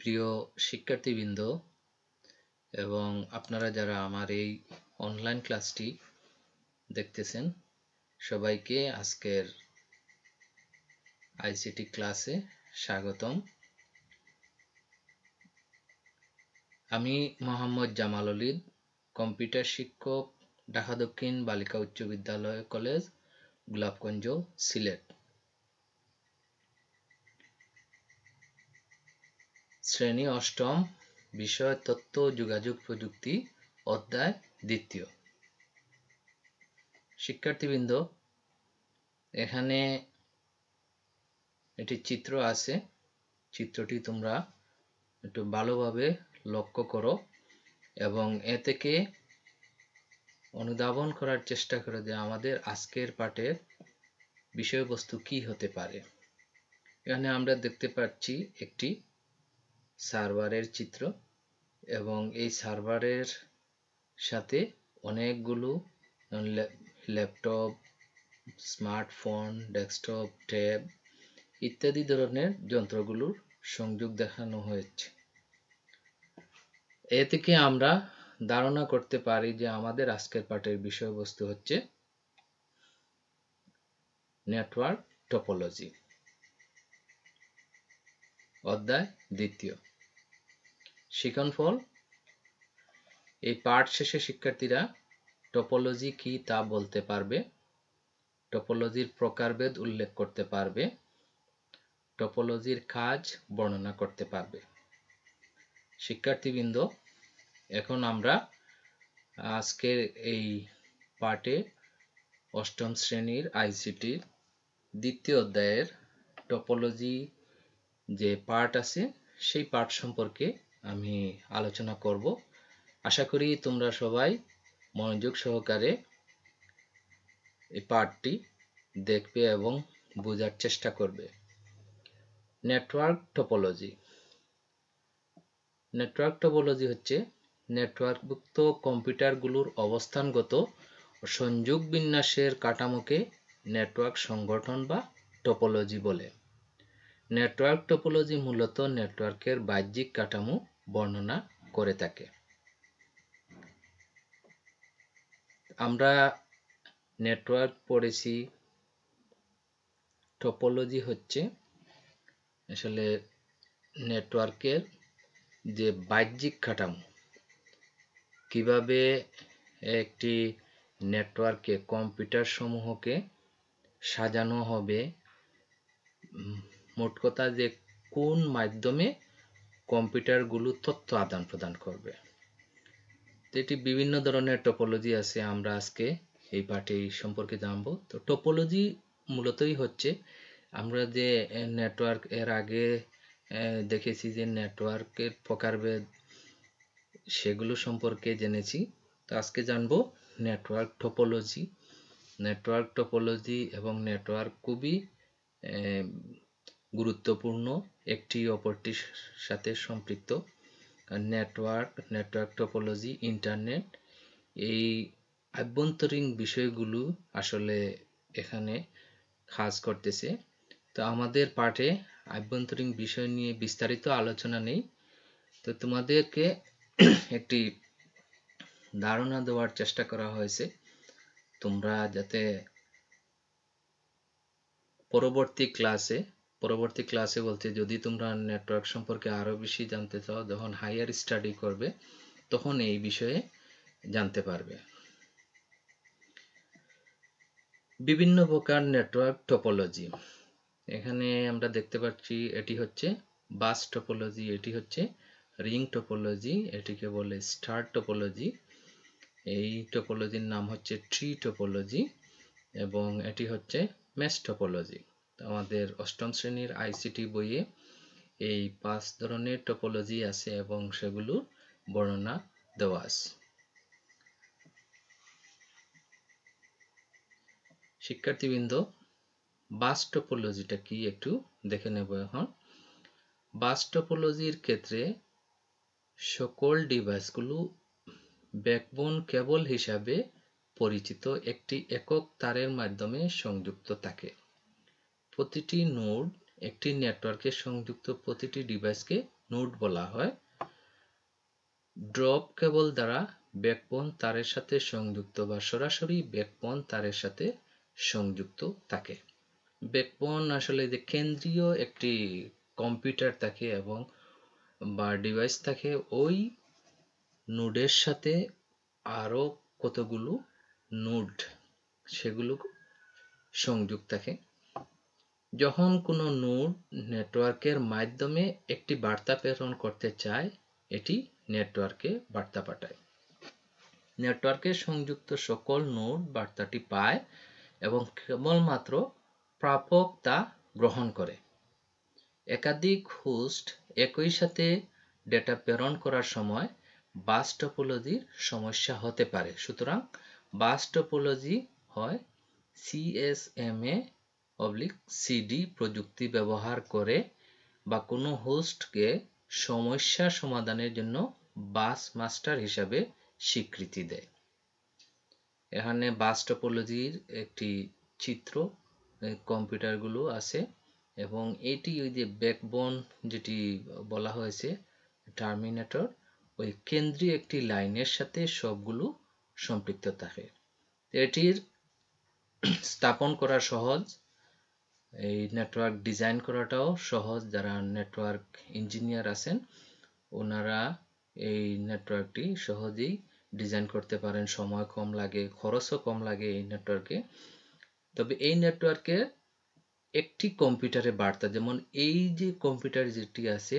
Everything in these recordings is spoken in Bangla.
প্রিয় শিক্ষার্থীবৃন্দ এবং আপনারা যারা আমার এই অনলাইন ক্লাসটি দেখতেছেন, সবাইকে আজকের আইসিটি ক্লাসে স্বাগতম। আমি মোহাম্মদ জামাল উলিদ, কম্পিউটার শিক্ষক, ঢাকা দক্ষিণ বালিকা উচ্চ বিদ্যালয় কলেজ, গোলাপগঞ্জ, সিলেট। শ্রেণী অষ্টম, বিষয় তথ্য ও যোগাযোগ প্রযুক্তি, অধ্যায় দ্বিতীয়। শিক্ষার্থীবৃন্দ, এখানে একটি চিত্র আছে, চিত্রটি তোমরা একটু ভালোভাবে লক্ষ্য করো এবং এ থেকে অনুধাবন করার চেষ্টা করো যে আমাদের আজকের পাঠের বিষয়বস্তু কি হতে পারে। এখানে আমরা দেখতে পাচ্ছি একটি সার্ভারের চিত্র এবং এই সার্ভারের সাথে অনেকগুলো ল্যাপটপ, স্মার্টফোন, ডেস্কটপ, ট্যাব ইত্যাদি ধরনের যন্ত্রগুলোর সংযোগ দেখানো হয়েছে। এ থেকে আমরা ধারণা করতে পারি যে আমাদের আজকের পাঠের বিষয়বস্তু হচ্ছে নেটওয়ার্ক টপোলজি, অধ্যায় দ্বিতীয়। শিক্ষণফল: এই পাঠ শেষে শিক্ষার্থীরা টপোলজি কি তা বলতে পারবে, টপোলজির প্রকারভেদ উল্লেখ করতে পারবে, টপোলজির কাজ বর্ণনা করতে পারবে। শিক্ষার্থীবৃন্দ, এখন আমরা আজকের এই পাঠে অষ্টম শ্রেণীর আইসিটির দ্বিতীয় অধ্যায়ের টপোলজি যে পাঠ আছে সেই পাঠ সম্পর্কে আমি আলোচনা করব। আশা করি তোমরা সবাই মনোযোগ সহকারে এই পাঠটি দেখবে এবং বোঝার চেষ্টা করবে। Network topology. নেটওয়ার্ক টপোলজি হচ্ছে নেটওয়ার্কভুক্ত কম্পিউটারগুলোর অবস্থানগত সংযোগ বিন্যাসের কাঠামোকে নেটওয়ার্ক সংগঠন বা টপোলজি বলে। নেটওয়ার্ক টপোলজি মূলত নেটওয়ার্কের বাহ্যিক কাঠামো বর্ণনা করে থাকে। আমরা নেটওয়ার্ক পড়েছি, টপোলজি হচ্ছে আসলে নেটওয়ার্কের যে বাহ্যিক কাঠামো, কিভাবে একটি নেটওয়ার্কে কম্পিউটার সমূহকে সাজানো হবে, মোট কথা যে কোন মাধ্যমে কম্পিউটারগুলো তথ্য আদান প্রদান করবে। এটি বিভিন্ন ধরনের টপোলজি আছে, আমরা আজকে এই পাঠে এই সম্পর্কে জানবো। তো টপোলজি মূলতই হচ্ছে আমরা যে নেটওয়ার্ক এর আগে দেখেছি যে নেটওয়ার্কের প্রকারভেদ, সেগুলো সম্পর্কে জেনেছি। তো আজকে জানবো নেটওয়ার্ক টপোলজি। নেটওয়ার্ক টপোলজি এবং নেটওয়ার্ক খুবই গুরুত্বপূর্ণ, একটি অপরটির সাথে সম্পৃক্ত। নেটওয়ার্ক টপোলজি, ইন্টারনেট, এই আভ্যন্তরীণ বিষয়গুলো আসলে এখানে কাজ করতেছে। তো আমাদের পাঠে আভ্যন্তরীণ বিষয় নিয়ে বিস্তারিত আলোচনা নেই, তো তোমাদেরকে একটি ধারণা দেওয়ার চেষ্টা করা হয়েছে, তোমরা যাতে পরবর্তী ক্লাসে বলতে যদি তোমরা নেটওয়ার্ক সম্পর্কে আরো বেশি জানতে চাও, যখন হায়ার স্টাডি করবে তখন এই বিষয়ে জানতে পারবে। বিভিন্ন প্রকার নেটওয়ার্ক টপোলজি। এখানে আমরা দেখতে পাচ্ছি এটি হচ্ছে বাস টপোলজি, এটি হচ্ছে রিং টপোলজি, এটিকে বলে স্টার টপোলজি, এই টপোলজির নাম হচ্ছে ট্রি টপোলজি এবং এটি হচ্ছে মেশ টপোলজি। আমাদের অষ্টম শ্রেণীর আইসিটি বইয়ে এই 5 ধরনের টপোলজি আছে এবং সেগুলোর বর্ণনা দেওয়া আছে। শিক্ষার্থীবৃন্দ, বাস টপোলজিটা কি একটু দেখে নেব এখন। বাস টপোলজির ক্ষেত্রে সকল ডিভাইসগুলো ব্যাকবোন কেবল হিসাবে পরিচিত একটি একক তারের মাধ্যমে সংযুক্ত থাকে। প্রতিটি নোড একটি নেটওয়ার্কে সংযুক্ত প্রতিটি ডিভাইসকে নোড বলা হয়। ড্রপ কেবল দ্বারা ব্যাকবোন তারের সাথে সংযুক্ত বা সরাসরি ব্যাকবোন তারের সাথে সংযুক্ত থাকে। ব্যাকবোন আসলে যে কেন্দ্রীয় একটি কম্পিউটার থাকে এবং বা ডিভাইস থাকে, ওই নোডের সাথে আরো কতগুলো নোড সেগুলো সংযুক্ত থাকে। যখন কোনো নোড নেটওয়ার্কের মাধ্যমে একটি বার্তা প্রেরণ করতে চায়, এটি নেটওয়ার্কে বার্তা পাঠায়। নেটওয়ার্কে সংযুক্ত সকল নোড বার্তাটি পায় এবং কেবলমাত্র প্রাপক তা গ্রহণ করে। একাধিক হোস্ট একই সাথে ডেটা প্রেরণ করার সময় বাস টপোলজির সমস্যা হতে পারে। সুতরাং বাস টপোলজি হয় CSMA/CD প্রযুক্তি ব্যবহার করে বা কোনো হোস্টকে সমস্যা সমাধানের জন্য বাস মাস্টার হিসাবে স্বীকৃতি দেয়। এখানে বাস টপোলজির একটি চিত্র কম্পিউটারগুলো আছে এবং এটি ওই যে ব্যাকবোন যেটি বলা হয়েছে টার্মিনেটর, ওই কেন্দ্রীয় একটি লাইনের সাথে সবগুলো সম্পৃক্ত থাকে। এটির স্থাপন করা সহজ, এই নেটওয়ার্ক ডিজাইন করাটাও সহজ। যারা নেটওয়ার্ক ইঞ্জিনিয়ার আছেন ওনারা এই নেটওয়ার্কটি সহজেই ডিজাইন করতে পারেন, সময় কম লাগে, খরচও কম লাগে এই নেটওয়ার্কে। তবে এই নেটওয়ার্কে একটি কম্পিউটারে বার্তা, যেমন এই যে কম্পিউটার যেটি আছে,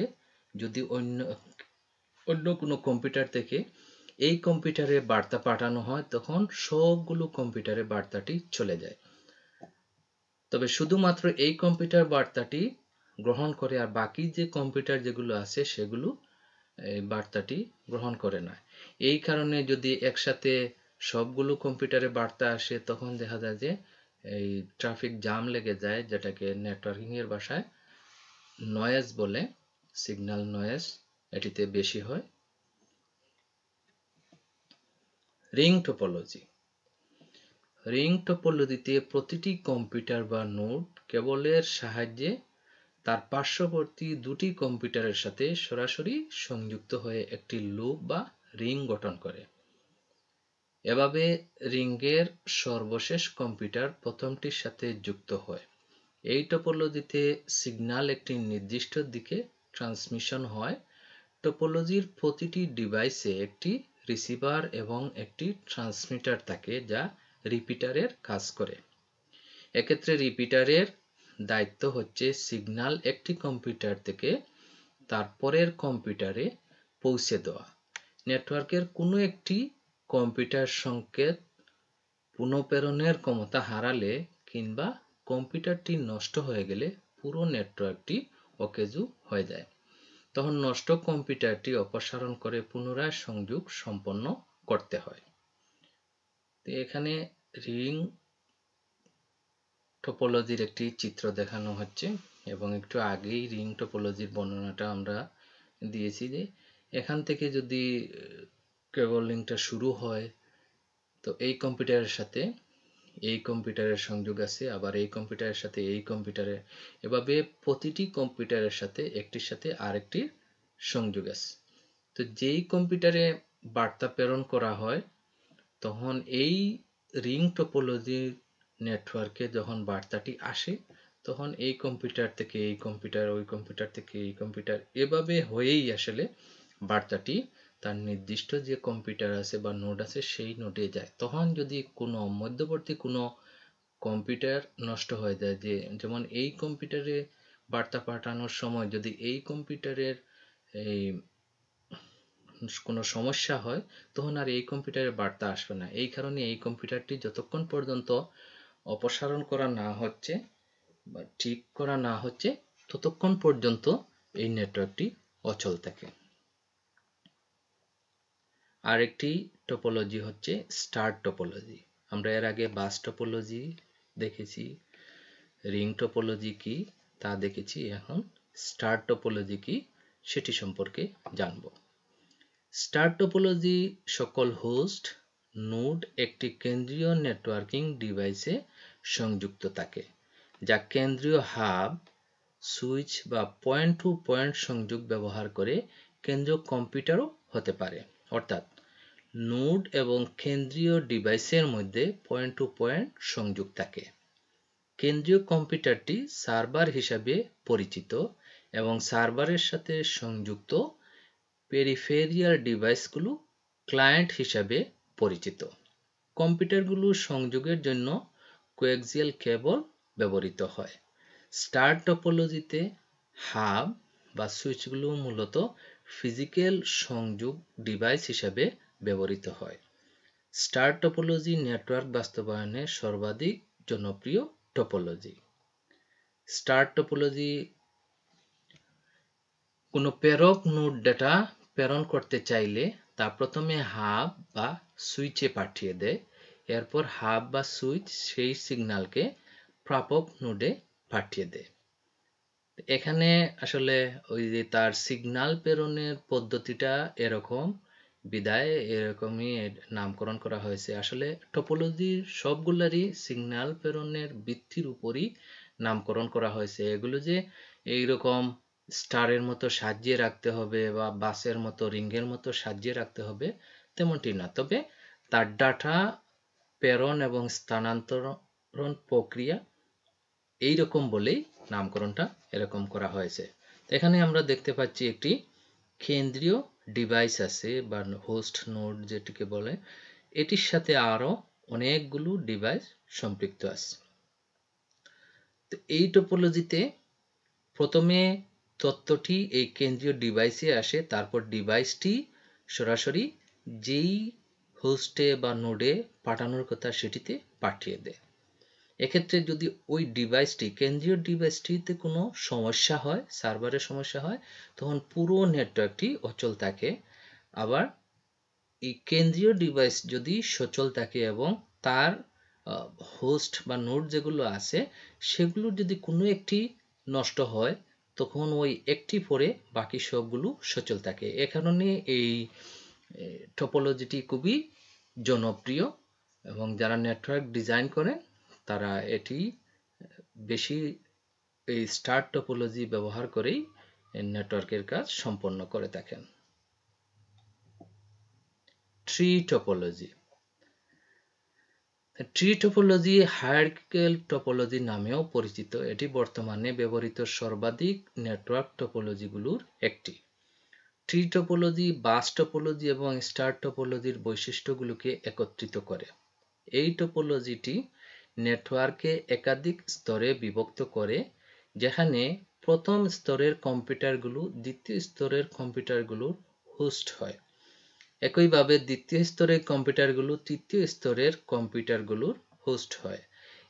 যদি অন্য কোনো কম্পিউটার থেকে এই কম্পিউটারে বার্তা পাঠানো হয় তখন সবগুলো কম্পিউটারে বার্তাটি চলে যায়। তবে শুধুমাত্র এই কম্পিউটার বার্তাটি গ্রহণ করে আর বাকি যে কম্পিউটার যেগুলো আছে সেগুলো এই বার্তাটি গ্রহণ করে না। এই কারণে যদি একসাথে সবগুলো কম্পিউটারে বার্তা আসে তখন দেখা যায় যে এই ট্রাফিক জ্যাম লেগে যায়, যেটাকে নেটওয়ার্কিং এর ভাষায় নয়েজ বলে, সিগন্যাল নয়েজ এটিতে বেশি হয়। Ring topology. রিং টপোলজিতে প্রতিটি কম্পিউটার বা নোড কেবলের সাহায্যে তার পার্শ্ববর্তী দুটি কম্পিউটারের সাথে সরাসরি সংযুক্ত হয়ে একটি লুপ বা রিং গঠন করে। এভাবে রিংয়ের সর্বশেষ কম্পিউটার প্রথমটির সাথে যুক্ত হয়। এই টপোলজিতে সিগন্যাল একটি নির্দিষ্ট দিকে ট্রান্সমিশন হয়। টপোলজির প্রতিটি ডিভাইসে একটি রিসিভার এবং একটি ট্রান্সমিটার থাকে যা রিপিটারের কাজ করে। এক্ষেত্রে রিপিটারের দায়িত্ব হচ্ছে সিগন্যাল একটি কম্পিউটার থেকে তার পরের কম্পিউটারে পৌঁছে দেওয়া। নেটওয়ার্কের কোনো একটি কম্পিউটার সংকেত পুনঃপ্রেরণের ক্ষমতা হারালে কিংবা কম্পিউটারটি নষ্ট হয়ে গেলে পুরো নেটওয়ার্কটি অকেজো হয়ে যায়। তখন নষ্ট কম্পিউটারটি অপসারণ করে পুনরায় সংযোগ সম্পন্ন করতে হয়। তো এখানে রিং টপোলজির একটি চিত্র দেখানো হচ্ছে এবং একটু আগেই রিং টপোলজির বর্ণনাটা আমরা দিয়েছি যে এখান থেকে যদি কেবল লিঙ্কটা শুরু হয় তো এই কম্পিউটারের সাথে এই কম্পিউটারের সংযোগ আছে, আবার এই কম্পিউটারের সাথে এই কম্পিউটারে, এভাবে প্রতিটি কম্পিউটারের সাথে একটির সাথে আরেকটির সংযোগ আছে। তো যেই কম্পিউটারে বার্তা প্রেরণ করা হয় তখন এই রিং টপোলজির নেটওয়ার্কে যখন বার্তাটি আসে তখন এই কম্পিউটার থেকে এই কম্পিউটার, ওই কম্পিউটার থেকে এই কম্পিউটার, এভাবে হয়েই আসলে বার্তাটি তার নির্দিষ্ট যে কম্পিউটার আছে বা নোড আছে সেই নোডে যায়। তখন যদি কোনো মধ্যবর্তী কোনো কম্পিউটার নষ্ট হয়ে যায়, যেমন এই কম্পিউটারে বার্তা পাঠানোর সময় যদি এই কম্পিউটারের এই কোনো সমস্যা হয় তখন আর এই কম্পিউটারে বার্তা আসবে না। এই কারণে এই কম্পিউটারটি যতক্ষণ পর্যন্ত অপসারণ করা না হচ্ছে বা ঠিক করা না হচ্ছে ততক্ষণ পর্যন্ত এই নেটওয়ার্কটি অচল থাকে। আরেকটি টপোলজি হচ্ছে স্টার টপোলজি। আমরা এর আগে বাস টপোলজি দেখেছি, রিং টপোলজি কি তা দেখেছি, এখন স্টার টপোলজি কি সেটি সম্পর্কে জানব। স্টার টপোলজি সকল হোস্ট নোড একটি কেন্দ্রীয় নেটওয়ার্কিং ডিভাইসে সংযুক্ত থাকে যা কেন্দ্রীয় হাব সুইচ বা পয়েন্ট টু পয়েন্ট সংযোগ ব্যবহার করে কেন্দ্রীয় কম্পিউটারও হতে পারে। অর্থাৎ নোড এবং কেন্দ্রীয় ডিভাইসের মধ্যে পয়েন্ট টু পয়েন্ট সংযোগ থাকে। কেন্দ্রীয় কম্পিউটারটি সার্ভার হিসাবে পরিচিত এবং সার্ভারের সাথে সংযুক্ত পেরিফেরিয়াল ডিভাইসগুলো ক্লায়েন্ট হিসাবে পরিচিত। কম্পিউটারগুলো সংযোগের জন্য কোয়াক্সিয়াল কেবল ব্যবহৃত হয়। স্টার টপোলজিতে হাব বা সুইচগুলো মূলত ফিজিক্যাল সংযোগ ডিভাইস হিসাবে ব্যবহৃত হয়। স্টার টপোলজি নেটওয়ার্ক বাস্তবায়নে সর্বাধিক জনপ্রিয় টপোলজি। স্টার টপোলজি কোনো প্রেরক নোড ডেটা প্রেরণ করতে চাইলে তা প্রথমে হাব বা সুইচে পাঠিয়ে দেয়। এরপর হাব বা সুইচ সেই সিগন্যালকে প্রাপক নোডে পাঠিয়ে দেয়। এখানে আসলে ওই যে তার সিগন্যাল প্রেরণের পদ্ধতিটা এরকম বিদায় এরকমই নামকরণ করা হয়েছে। আসলে টপোলজির সবগুলারই সিগন্যাল প্রেরণের ভিত্তির উপরই নামকরণ করা হয়েছে। এগুলো যে এইরকম স্টারের মতো সাজিয়ে রাখতে হবে বা বাসের মতো রিংয়ের মতো সাজিয়ে রাখতে হবে তেমনটি না, তবে তার ডাটা প্রেরণ এবং স্থানান্তরণ প্রক্রিয়া এইরকম বলেই নামকরণটা এরকম করা হয়েছে। এখানে আমরা দেখতে পাচ্ছি একটি কেন্দ্রীয় ডিভাইস আছে বা হোস্ট নোড যেটিকে বলে, এটির সাথে আরো অনেকগুলো ডিভাইস সম্পৃক্ত আছে। তো এই টপোলজিতে প্রথমে তথ্যটি এই কেন্দ্রীয় ডিভাইসে আসে, তারপর ডিভাইসটি সরাসরি যেই হোস্টে বা নোডে পাঠানোর কথা সেটিতে পাঠিয়ে দেয়। এক্ষেত্রে যদি ওই ডিভাইসটি কেন্দ্রীয় ডিভাইসটিতে কোনো সমস্যা হয়, সার্ভারের সমস্যা হয়, তখন পুরো নেটওয়ার্কটি অচল থাকে। আবার এই কেন্দ্রীয় ডিভাইস যদি সচল থাকে এবং তার হোস্ট বা নোড যেগুলো আছে সেগুলো যদি কোনো একটি নষ্ট হয় তখন ওই একটি পরে বাকি সবগুলো সচল থাকে। এ কারণে এই টপোলজিটি খুবই জনপ্রিয় এবং যারা নেটওয়ার্ক ডিজাইন করেন তারা এটি বেশি এই স্টার টপোলজি ব্যবহার করেই নেটওয়ার্কের কাজ সম্পন্ন করে থাকেন। Tree topology. Tree topology hierarchical topology নামেও পরিচিত। এটি বর্তমানে ব্যবহৃত সর্বাধিক নেটওয়ার্ক টপোলজিগুলোর একটি। ট্রি টপোলজি বাস টপোলজি এবং স্টার টপোলজির বৈশিষ্ট্যগুলোকে একত্রিত করে। এই টপোলজিটি নেটওয়ার্কে একাধিক স্তরে বিভক্ত করে, যেখানে প্রথম স্তরের কম্পিউটারগুলো দ্বিতীয় স্তরের কম্পিউটারগুলোর হোস্ট হয়। একইভাবে দ্বিতীয় স্তরের কম্পিউটারগুলো তৃতীয় স্তরের কম্পিউটারগুলোর হোস্ট হয়।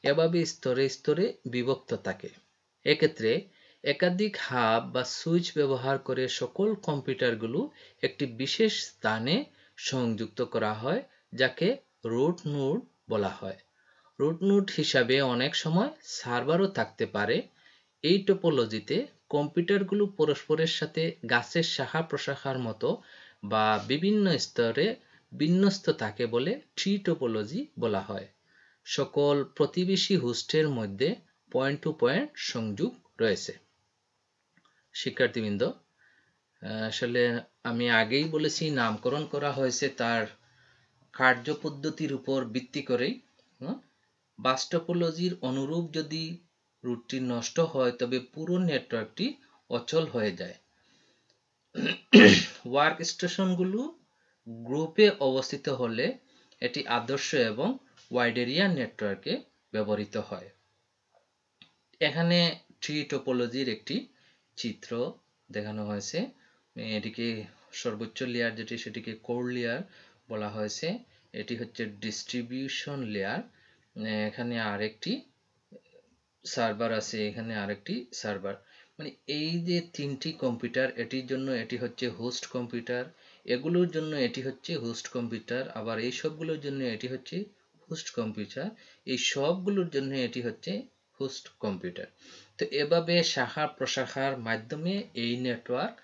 এভাবে স্তরে স্তরে বিভক্ত থাকে। এক্ষেত্রে একাধিক হাব বা সুইচ ব্যবহার করে সকল কম্পিউটারগুলো একটি বিশেষ স্থানে সংযুক্ত করা হয়, যাকে রুট নোড বলা হয়। রুট নোড হিসাবে অনেক সময় সার্ভারও থাকতে পারে। এই টপোলজিতে কম্পিউটারগুলো পরস্পরের সাথে গাছের শাখা প্রশাখার মতো বা বিভিন্ন স্তরে বিন্যস্ত থাকে বলে ট্রি টপোলজি বলা হয়। সকল প্রতিবেশী হোস্টের মধ্যে পয়েন্ট টু পয়েন্ট সংযোগ রয়েছে। শিক্ষার্থীবৃন্দ, আসলে আমি আগেই বলেছি নামকরণ করা হয়েছে তার কার্যপদ্ধতির উপর ভিত্তি করেই। বাস টপোলজির অনুরূপ যদি রুটটি নষ্ট হয় তবে পুরো নেটওয়ার্কটি অচল হয়ে যায়। ওয়ার্ক স্টেশনগুলো গ্রুপে অবস্থিত হলে এটি আদর্শ এবং ওয়াইড এরিয়া নেটওয়ার্কে ব্যবহৃত হয়। এখানে ট্রি টপোলজির একটি চিত্র দেখানো হয়েছে। এটিকে সর্বোচ্চ লেয়ার যেটি সেটিকে কোর লেয়ার বলা হয়েছে। এটি হচ্ছে ডিস্ট্রিবিউশন লেয়ার। এখানে আরেকটি সার্ভার আছে, এখানে আরেকটি সার্ভার। মানে এই যে তিনটি কম্পিউটার, এটির জন্য এটি হচ্ছে হোস্ট কম্পিউটার, এগুলোর জন্য এটি হচ্ছে হোস্ট কম্পিউটার, আবার এই সবগুলোর জন্য এটি হচ্ছে হোস্ট কম্পিউটার, এই সবগুলোর জন্য এটি হচ্ছে হোস্ট কম্পিউটার। তো এভাবে শাখা প্রশাখার মাধ্যমে এই নেটওয়ার্ক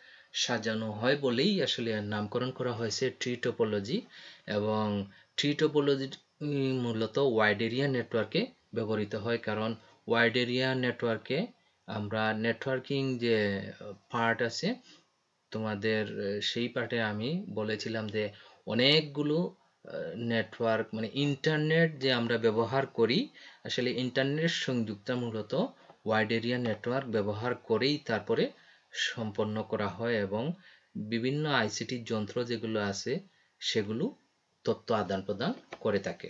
সাজানো হয় বলেই আসলে এর নামকরণ করা হয়েছে ট্রি টপোলজি। এবং ট্রি টপোলজি মূলত ওয়াইড এরিয়া নেটওয়ার্কে ব্যবহৃত হয়, কারণ ওয়াইড এরিয়া নেটওয়ার্কে আমরা নেটওয়ার্কিং যে পার্ট আছে তোমাদের, সেই পার্টে আমি বলেছিলাম যে অনেকগুলো নেটওয়ার্ক মানে ইন্টারনেট যে আমরা ব্যবহার করি, আসলে ইন্টারনেট সংযুক্ত মূলত ওয়াইড এরিয়া নেটওয়ার্ক ব্যবহার করেই তারপরে সম্পন্ন করা হয়, এবং বিভিন্ন আইসিটি যন্ত্র যেগুলো আছে সেগুলো তথ্য আদান প্রদান করে থাকে।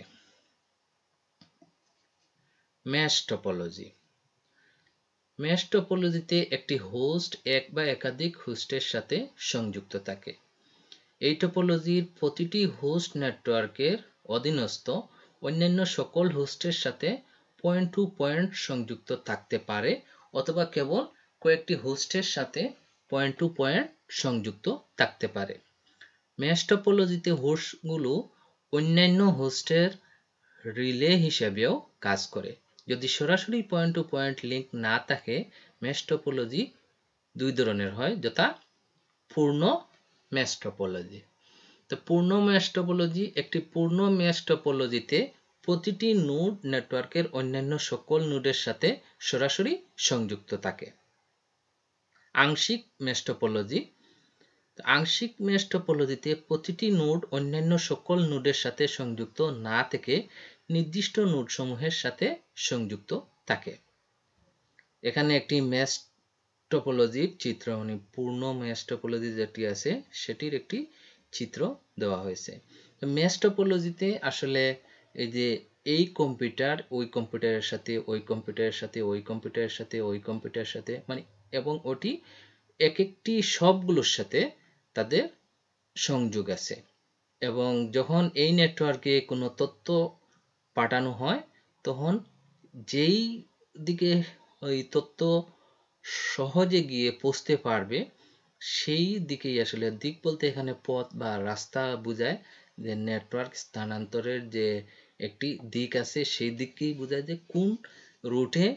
Mesh topology. মেশ টপোলজিতে একটি হোস্ট এক বা একাধিক হোস্টের সাথে সংযুক্ত থাকে। এই টপোলজির প্রতিটি হোস্ট নেটওয়ার্কের অধীনস্থ অন্যান্য সকল হোস্টের সাথে পয়েন্ট টু পয়েন্ট সংযুক্ত থাকতে পারে, অথবা কেবল কয়েকটি হোস্টের সাথে পয়েন্ট টু পয়েন্ট সংযুক্ত থাকতে পারে। মেশ টপোলজিতে হোস্টগুলো অন্যান্য হোস্টের রিলে হিসেবেও কাজ করে। যদি সরাসরি পয়েন্ট টু পয়েন্ট লিঙ্ক না থাকে, মেশ টপোলজি দুই ধরনের হয়, যথা পূর্ণ মেশ টপোলজি। তো পূর্ণ মেশ টপোলজি, একটি পূর্ণ মেশ টপোলজিতে প্রতিটি নোড নেটওয়ার্কের অন্যান্য সকল নোডের সাথে সরাসরি সংযুক্ত থাকে। আংশিক মেশ টপোলজি। আংশিক মেশ টপোলজিতে প্রতিটি নোড অন্যান্য সকল নোডের সাথে সংযুক্ত না থেকে নির্দিষ্ট নোড সমূহের সাথে সংযুক্ত থাকে। এখানে একটি মেশ টপোলজির চিত্র, মানে পূর্ণ মেশ টপোলজি যেটি আছে সেটির একটি চিত্র দেওয়া হয়েছে। মেশ টপোলজিতে আসলে এই যে এই কম্পিউটার ওই কম্পিউটারের সাথে ওই কম্পিউটারের সাথে ওই কম্পিউটারের সাথে ওই কম্পিউটারের সাথে, মানে এবং ওটি এক একটি সবগুলোর সাথে তাদের সংযোগ আছে, এবং যখন এই নেটওয়ার্কে কোনো তথ্য পাঠানো হয় তখন যেই দিকে ওই তথ্য সহজে গিয়ে পৌঁছতে পারবে সেই দিকেই, আসলে দিক বলতে এখানে পথ বা রাস্তা বোঝায়, যে নেটওয়ার্ক স্থানান্তরের যে একটি দিক আছে সেই দিককেই বোঝায়, যে কোন রুটে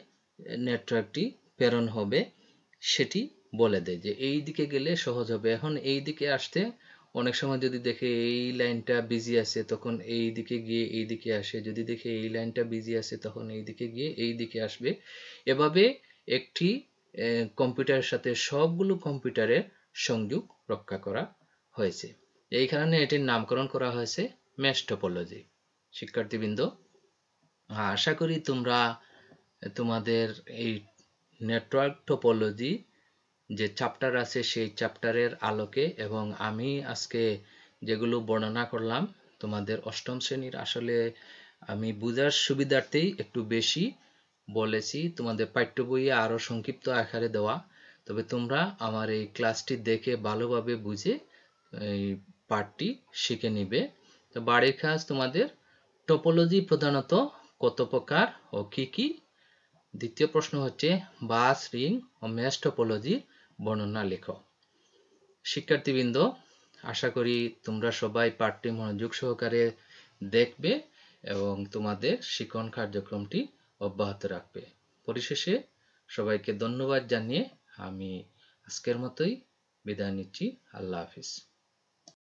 নেটওয়ার্কটি প্রেরণ হবে সেটি বলে দেয়, যে এই দিকে গেলে সহজ হবে। এখন এই দিকে আসতে অনেক সময় যদি দেখে এই লাইনটা বিজি আছে তখন এই দিকে গিয়ে এই দিকে আসে, যদি দেখে এই লাইনটা বিজি আছে তখন এই দিকে গিয়ে এই দিকে আসবে। এভাবে একটি কম্পিউটারের সাথে সবগুলো কম্পিউটারের সংযোগ রক্ষা করা হয়েছে। এই কারণে এটির নামকরণ করা হয়েছে মেশ টপোলজি। শিক্ষার্থীবৃন্দ, আশা করি তোমরা তোমাদের এই নেটওয়ার্ক টপোলজি যে চ্যাপ্টার আছে সেই চ্যাপ্টারের আলোকে, এবং আমি আজকে যেগুলো বর্ণনা করলাম তোমাদের অষ্টম শ্রেণীর, আসলে আমি বোঝার সুবিধার্থেই একটু বেশি বলেছি, তোমাদের পাঠ্য বইয়ে আরো সংক্ষিপ্ত আকারে দেওয়া। তবে তোমরা আমার এই ক্লাসটি দেখে ভালোভাবে বুঝে এই পাঠটি শিখে নিবে। তো বাড়ির কাজ তোমাদের, টপোলজি প্রধানত কত প্রকার ও কি কি। দ্বিতীয় প্রশ্ন হচ্ছে বাস, রিং ও মেশ টপোলজির বর্ণনা লেখো। শিক্ষার্থীবৃন্দ, আশা করি তোমরা সবাই পাঠটি মনোযোগ সহকারে দেখবে এবং তোমাদের শিক্ষণ কার্যক্রমটি অব্যাহত রাখবে। পরিশেষে সবাইকে ধন্যবাদ জানিয়ে আমি আজকের মতোই বিদায় নিচ্ছি। আল্লাহ হাফিজ।